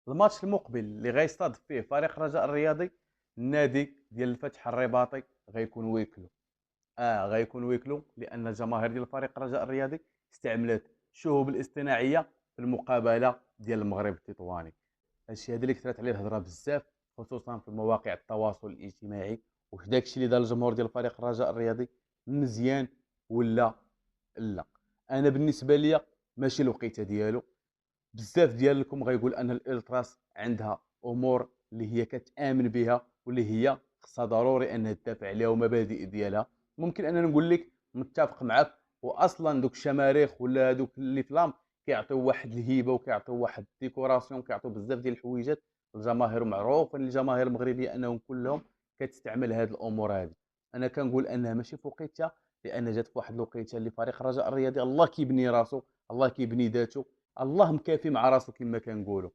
الماتش المقبل اللي غيستضيف فيه فريق الرجاء الرياضي، النادي ديال الفتح الرباطي غيكون ويكلو. غيكون ويكلو لان الجماهير ديال فريق الرجاء الرياضي استعملت الشهوب الاصطناعيه في المقابله ديال المغرب التطواني. هادشي هذا اللي كثرت عليه الهضره بزاف، خصوصا في مواقع التواصل الاجتماعي. واش داكشي اللي دار الجمهور ديال فريق الرجاء الرياضي مزيان ولا لا؟ انا بالنسبه ليا ماشي الوقيته ديالو. بزاف ديالكم غيقول ان الالتراس عندها امور اللي هي كتامن بها واللي هي خصها ضروري انها تدافع عليها ومبادئ ديالها. ممكن اننا نقول لك متفق معك، واصلا دوك الشماريخ ولا دوك اللي فلام كيعطيو واحد الهيبه وكيعطيو واحد الديكوراسيون وكيعطيو بزاف ديال الحويجات للجماهير. معروف ان الجماهير المغربيه انهم كلهم كتستعمل هذه الامور هذه. انا كنقول انها ماشي في وقيتها، لان جات في واحد الوقيته اللي فريق الرجاء الرياضي الله كيبني راسو، الله كيبني ذاته، الله مكافي مع راسو كما كنقولوا.